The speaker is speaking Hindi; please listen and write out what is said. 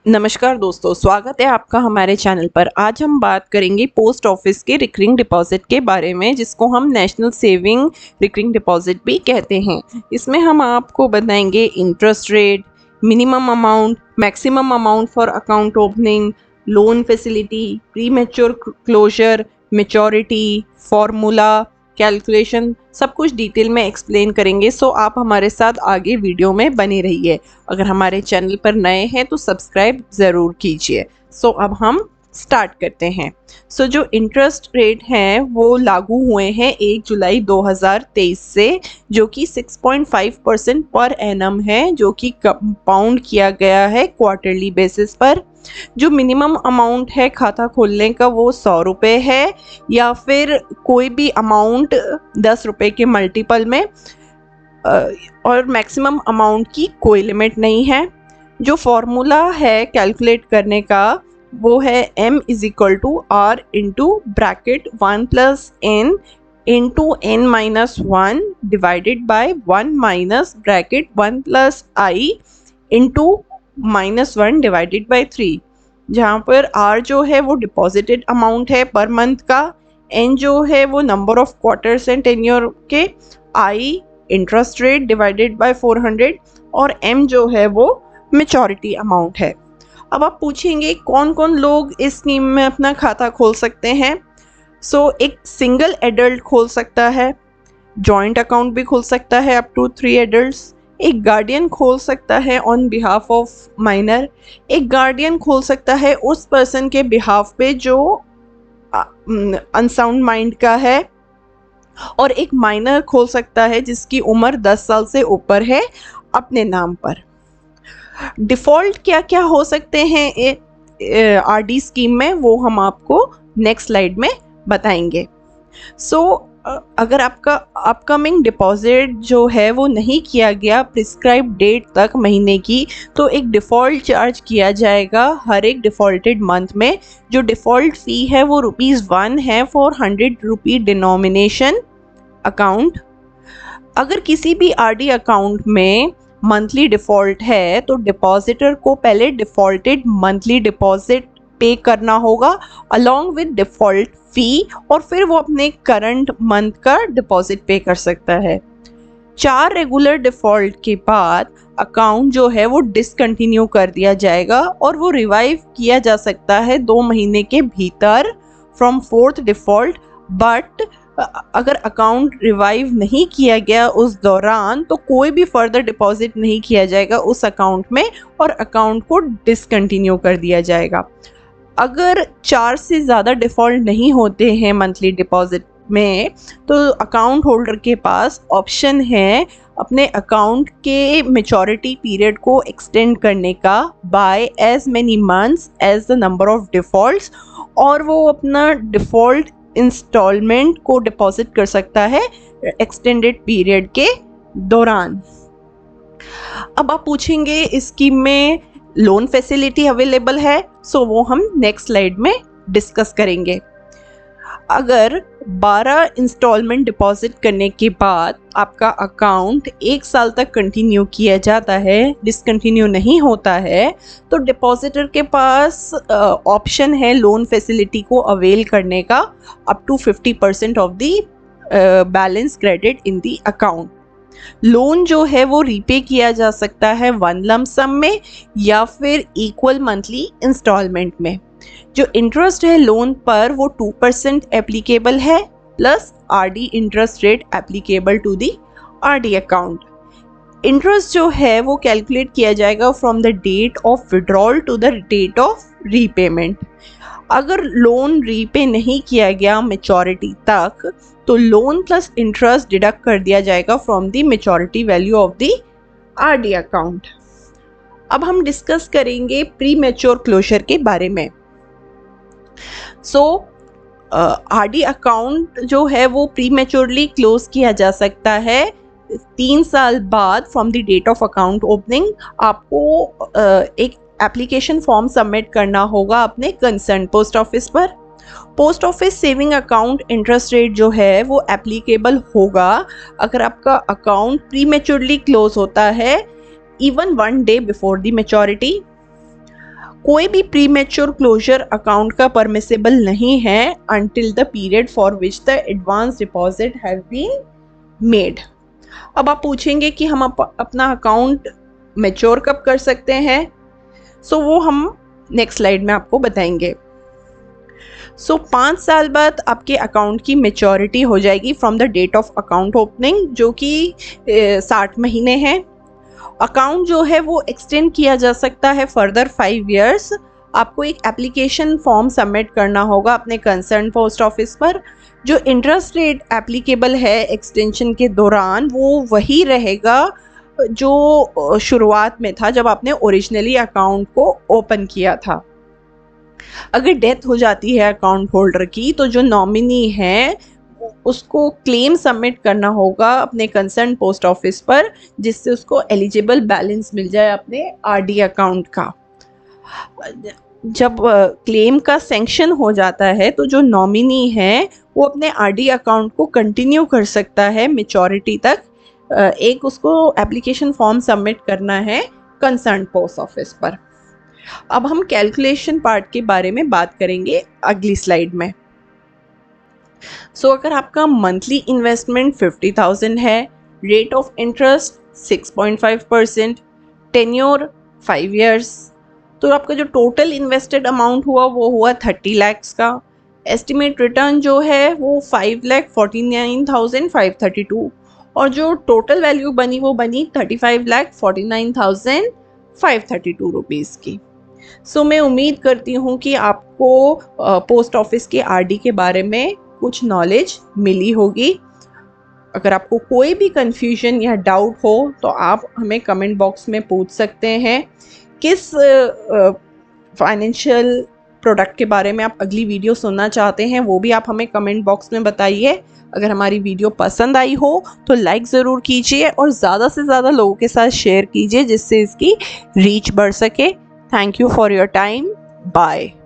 नमस्कार दोस्तों, स्वागत है आपका हमारे चैनल पर। आज हम बात करेंगे पोस्ट ऑफिस के रिकरिंग डिपॉजिट के बारे में, जिसको हम नेशनल सेविंग रिकरिंग डिपॉजिट भी कहते हैं। इसमें हम आपको बताएंगे interest rate, minimum amount, maximum amount for account opening, loan facility, premature closure, maturity, formula, calculation, सब कुछ डिटेल में एक्सप्लेन करेंगे। सो आप हमारे साथ आगे वीडियो में बने रहिए। अगर हमारे चैनल पर नए हैं तो सब्सक्राइब ज़रूर कीजिए। सो अब हम स्टार्ट करते हैं। सो जो इंटरेस्ट रेट हैं वो लागू हुए हैं 1 जुलाई 2023 से, जो कि 6.5% पर एनम है, जो कि कंपाउंड किया गया है क्वार्टरली बेसिस पर। जो मिनिमम अमाउंट है खाता खोलने का वो 100 रुपये है, या फिर कोई भी अमाउंट 10 रुपये के मल्टीपल में, और मैक्सिमम अमाउंट की कोई लिमिट नहीं है। जो फॉर्मूला है कैलकुलेट करने का वो है m is equal to R into bracket 1 plus n into n minus 1 divided by 1 minus bracket 1 plus i into -1 divided by 3, जहाँ पर r जो है वो डिपॉजिटेड अमाउंट है पर मंथ का, n जो है वो number of quarters and tenure के, i interest rate divided by 400 और m जो है वो मैच्योरिटी अमाउंट है। अब आप पूछेंगे कौन कौन लोग इस स्कीम में अपना खाता खोल सकते हैं। एक सिंगल एडल्ट खोल सकता है, जॉइंट अकाउंट भी खोल सकता है अप टू 3 एडल्ट्स, एक गार्डियन खोल सकता है ऑन बिहाफ ऑफ माइनर, एक गार्डियन खोल सकता है उस पर्सन के बिहाफ पे जो अनसाउंड माइंड का है, और एक माइनर खोल सकता है जिसकी उम्र 10 साल से ऊपर है अपने नाम पर। डिफ़ॉल्ट क्या क्या हो सकते हैं आरडी स्कीम में, वो हम आपको नेक्स्ट स्लाइड में बताएंगे। अगर आपका अपकमिंग डिपॉजिट जो है वो नहीं किया गया प्रिस्क्राइब डेट तक महीने की, तो एक डिफ़ॉल्ट चार्ज किया जाएगा हर एक डिफ़ॉल्टेड मंथ में। जो डिफ़ॉल्ट फ़ी है वो ₹1 है फॉर 100 रुपी डिनोमिनेशन अकाउंट। अगर किसी भी आरडी अकाउंट में मंथली डिफ़ॉल्ट है तो डिपॉजिटर को पहले डिफ़ॉल्टेड मंथली डिपॉजिट पे करना होगा अलॉन्ग विद डिफ़ॉल्ट फ़ी, और फिर वो अपने करंट मंथ का डिपॉजिट पे कर सकता है। 4 रेगुलर डिफ़ॉल्ट के बाद अकाउंट जो है वो डिसकंटिन्यू कर दिया जाएगा और वो रिवाइव किया जा सकता है 2 महीने के भीतर फ्रॉम 4th डिफ़ॉल्ट। बट अगर अकाउंट रिवाइव नहीं किया गया उस दौरान तो कोई भी फर्दर डिपॉजिट नहीं किया जाएगा उस अकाउंट में और अकाउंट को डिसकंटिन्यू कर दिया जाएगा। अगर 4 से ज़्यादा डिफ़ॉल्ट नहीं होते हैं मंथली डिपॉजिट में, तो अकाउंट होल्डर के पास ऑप्शन है अपने अकाउंट के मैच्योरिटी पीरियड को एक्सटेंड करने का by as many months as the number of defaults, और वो अपना डिफ़ॉल्ट इंस्टॉलमेंट को डिपॉजिट कर सकता है एक्सटेंडेड पीरियड के दौरान। अब आप पूछेंगे इस स्कीम में लोन फैसिलिटी अवेलेबल है, वो हम नेक्स्ट स्लाइड में डिस्कस करेंगे। अगर 12 इंस्टॉलमेंट डिपॉजिट करने के बाद आपका अकाउंट 1 साल तक कंटिन्यू किया जाता है, डिसकंटिन्यू नहीं होता है, तो डिपॉजिटर के पास ऑप्शन है लोन फैसिलिटी को अवेल करने का up to 50% of the balance credit in the account. Loan जो है वो रीपे किया जा सकता है 1 लम सम में या फिर इक्वल मंथली इंस्टॉलमेंट में। जो इंटरेस्ट है लोन पर वो 2% एप्लीकेबल है, plus RD interest rate applicable to the RD account. Interest जो है वो कैलकुलेट किया जाएगा from the date of withdrawal to the date of repayment. अगर लोन रीपे नहीं किया गया मैच्योरिटी तक, तो लोन प्लस इंटरेस्ट डिडक्ट कर दिया जाएगा from the maturity value of the RD account. अब हम डिस्कस करेंगे प्री मैच्योर क्लोजर के बारे में। आरडी अकाउंट जो है वो प्री मैच्योरली क्लोज किया जा सकता है 3 साल बाद from the date of account opening. आपको एक एप्लीकेशन फॉर्म सबमिट करना होगा अपने कंसर्न पोस्ट ऑफिस पर। Post office saving account interest rate जो है वो एप्लीकेबल होगा अगर आपका अकाउंट प्री मैच्योरली क्लोज होता है even 1 day before the maturity. कोई भी प्रीमेच्योर क्लोजर अकाउंट का परमिसेबल नहीं है until the period for which the advance deposit have been made. अब आप पूछेंगे कि हम अपना अकाउंट मैच्योर कब कर सकते हैं, सो वो हम नेक्स्ट स्लाइड में आपको बताएंगे। 5 साल बाद आपके अकाउंट की मेच्योरिटी हो जाएगी from the date of account opening, जो कि 60 महीने हैं। अकाउंट जो है वो एक्सटेंड किया जा सकता है फर्दर 5 इयर्स। आपको एक एप्लीकेशन फॉर्म सबमिट करना होगा अपने कंसर्न पोस्ट ऑफिस पर। जो इंटरेस्ट रेट एप्लीकेबल है एक्सटेंशन के दौरान वो वही रहेगा जो शुरुआत में था जब आपने ओरिजिनली अकाउंट को ओपन किया था। अगर डेथ हो जाती है अकाउंट होल्डर की तो जो नॉमिनी है उसको क्लेम सबमिट करना होगा अपने कंसर्न पोस्ट ऑफिस पर, जिससे उसको एलिजिबल बैलेंस मिल जाए अपने आरडी अकाउंट का। जब क्लेम का सैंक्शन हो जाता है तो जो नॉमिनी है वो अपने आरडी अकाउंट को कंटिन्यू कर सकता है मैच्योरिटी तक। एक उसको एप्लीकेशन फॉर्म सबमिट करना है कंसर्न पोस्ट ऑफिस पर। अब हम कैलकुलेशन पार्ट के बारे में बात करेंगे अगली स्लाइड में। अगर आपका मंथली इन्वेस्टमेंट 50,000 है, rate of interest 6.5%, tenure 5 years, तो आपका जो टोटल इन्वेस्टेड अमाउंट हुआ वो हुआ 30 lakhs का। एस्टिमेट रिटर्न जो है वो 5,49,532 और जो टोटल वैल्यू बनी वो बनी 35,49,532 रुपीज़ की। मैं उम्मीद करती हूँ कि आपको पोस्ट ऑफिस के आरडी के बारे में कुछ नॉलेज मिली होगी। अगर आपको कोई भी कंफ्यूजन या डाउट हो तो आप हमें कमेंट बॉक्स में पूछ सकते हैं। किस फाइनेंशियल प्रोडक्ट के बारे में आप अगली वीडियो सुनना चाहते हैं वो भी आप हमें कमेंट बॉक्स में बताइए। अगर हमारी वीडियो पसंद आई हो तो लाइक ज़रूर कीजिए और ज़्यादा से ज़्यादा लोगों के साथ शेयर कीजिए जिससे इसकी रीच बढ़ सके। Thank you for your time. Bye.